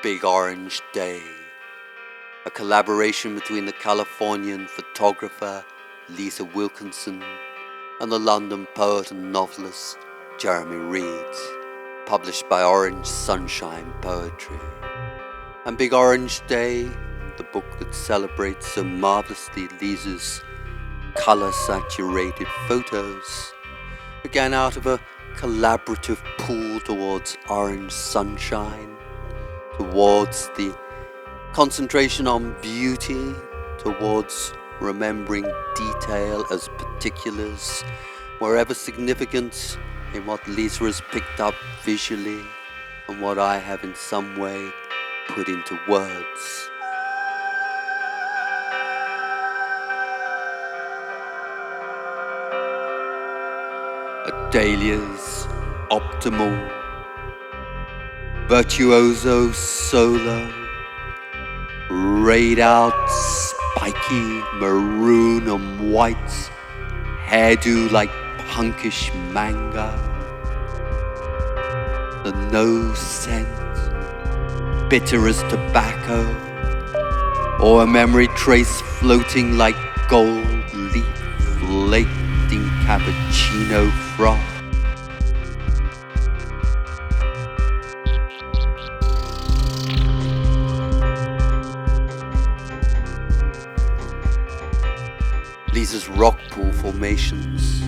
Big Orange Day, a collaboration between the Californian photographer Lisa Wilkerson and the London poet and novelist Jeremy Reed, published by Orange Sunshine Poetry. And Big Orange Day, the book that celebrates so marvelously Lisa's colour-saturated photos, began out of a collaborative pull towards orange sunshine, towards the concentration on beauty, towards remembering detail as particulars, wherever significant in what Lisa has picked up visually and what I have in some way put into words. A dahlia's optimal, virtuoso solo, rayed out spiky maroon and white, hairdo like punkish manga, the nose scent, bitter as tobacco, or a memory trace floating like gold leaf flaked in cappuccino froth. Lisa's rock pool formations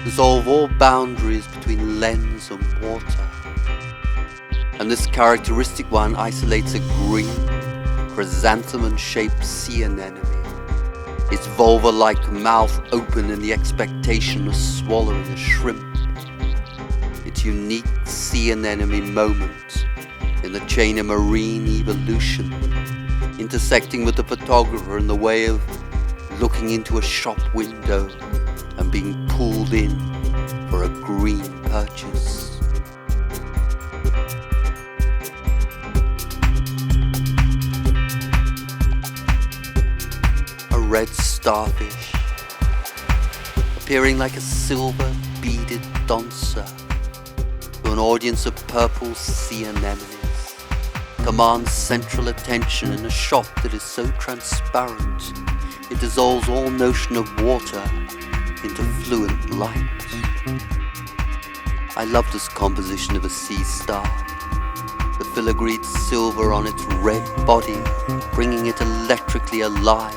dissolve all boundaries between lens and water, and this characteristic one isolates a green, chrysanthemum-shaped sea anemone, its vulva-like mouth open in the expectation of swallowing a shrimp, its unique sea anemone moment in the chain of marine evolution, intersecting with the photographer in the way of looking into a shop window and being pulled in for a green purchase. A red starfish, appearing like a silver beaded dancer to an audience of purple sea anemones, commands central attention in a shot that is so transparent it dissolves all notion of water into fluent light. I love this composition of a sea star, the filigreed silver on its red body, bringing it electrically alive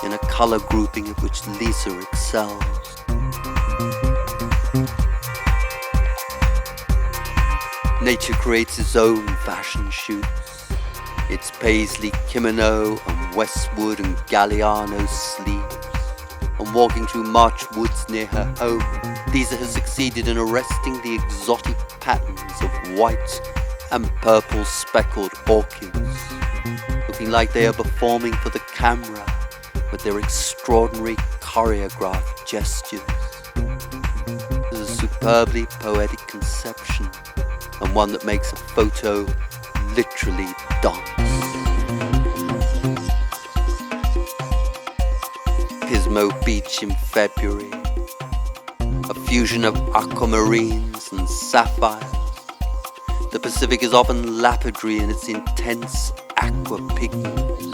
in a colour grouping at which Lisa excels. Nature creates its own fashion shoots, its paisley kimono and Westwood and Galliano sleeves, and walking through March woods near her home, Lisa has succeeded in arresting the exotic patterns of white and purple speckled orchids, looking like they are performing for the camera with their extraordinary choreographed gestures. This is a superbly poetic conception, and one that makes a photo literally dance. Pismo Beach in February, a fusion of aquamarines and sapphires. The Pacific is often lapidary in its intense aqua pigments,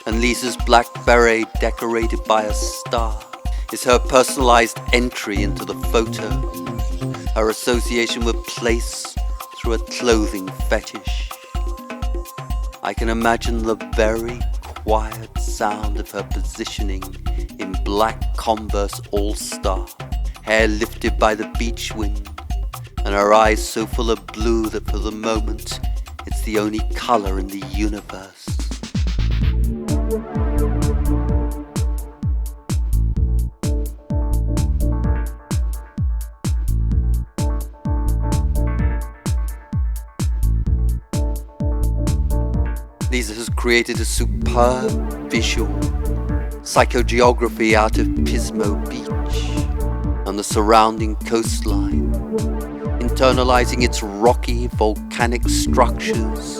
and Lisa's black beret decorated by a star is her personalized entry into the photo, her association with place through a clothing fetish. I can imagine the very quiet sound of her positioning in black Converse All-Star, hair lifted by the beach wind, and her eyes so full of blue that for the moment it's the only colour in the universe. Lisa has created a superb visual psychogeography out of Pismo Beach and the surrounding coastline, internalizing its rocky volcanic structures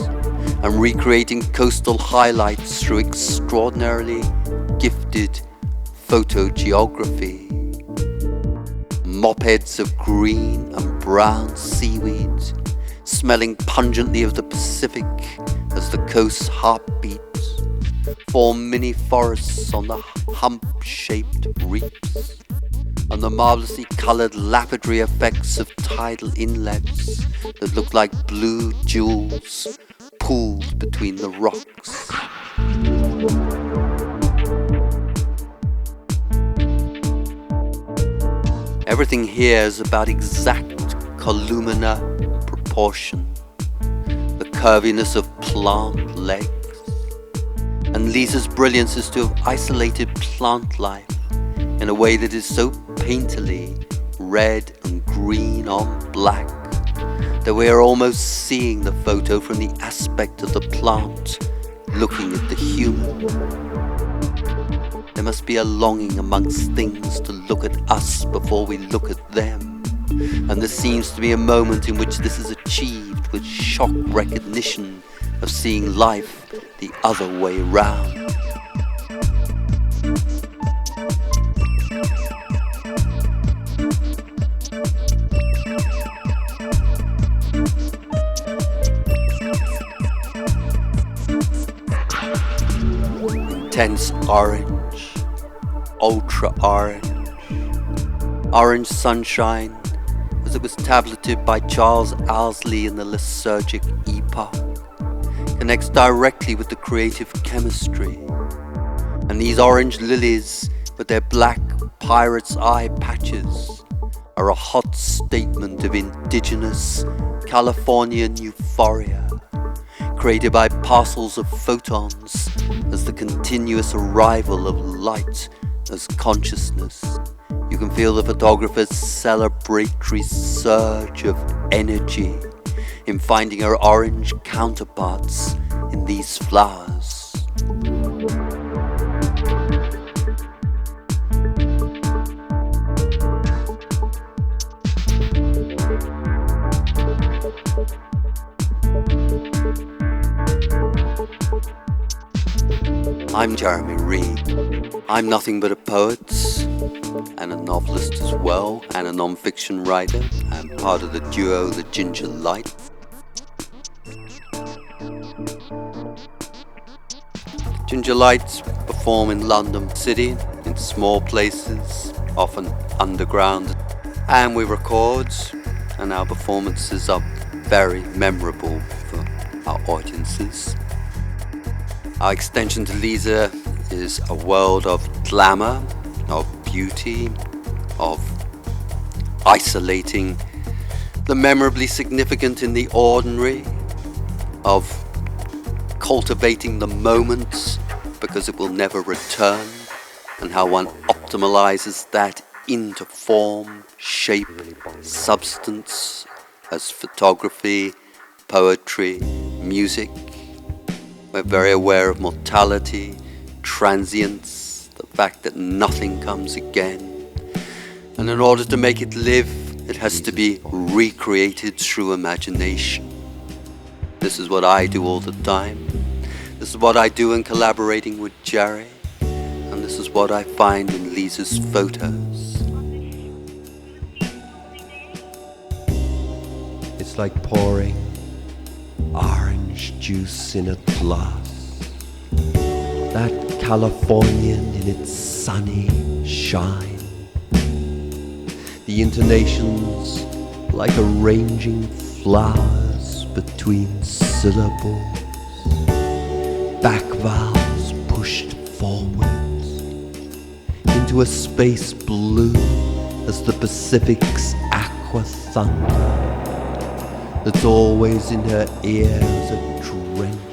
and recreating coastal highlights through extraordinarily gifted photogeography. Mopheads of green and brown seaweed smelling pungently of the Pacific as the coast's heartbeat, form mini forests on the hump-shaped reefs, and the marvelously coloured lapidary effects of tidal inlets that look like blue jewels pooled between the rocks. Everything here is about exact columnar proportion, the curviness of plant legs, and Lisa's brilliance is to have isolated plant life in a way that is so painterly red and green on black that we are almost seeing the photo from the aspect of the plant looking at the human. There must be a longing amongst things to look at us before we look at them, and there seems to be a moment in which this is achieved with shock recognition of seeing life the other way round. Intense orange, ultra orange, orange sunshine as it was tableted by Charles Owsley in the Lysergic Epoch, connects directly with the creative chemistry. And these orange lilies with their black pirate's eye patches are a hot statement of indigenous Californian euphoria, created by parcels of photons as the continuous arrival of light as consciousness. You can feel the photographer's celebratory surge of energy in finding her orange counterparts in these flowers. I'm Jeremy Reed. I'm nothing but a poet and a novelist as well, and a non-fiction writer. I'm part of the duo The Ginger Light. Ginger Lights perform in London City, in small places, often underground, and we record, and our performances are very memorable for our audiences. Our extension to Lisa is a world of glamour, of beauty, of isolating the memorably significant in the ordinary, of cultivating the moments because it will never return, and how one optimalizes that into form, shape, substance as photography, poetry, music. We're very aware of mortality, transience, the fact that nothing comes again. And in order to make it live, it has to be recreated through imagination. This is what I do all the time. This is what I do in collaborating with Jerry. And this is what I find in Lisa's photos. It's like pouring orange juice in a glass, that Californian in its sunny shine, the intonations like arranging flowers between syllables, back vowels pushed forwards into a space blue as the Pacific's aqua thunder that's always in her ear as a drench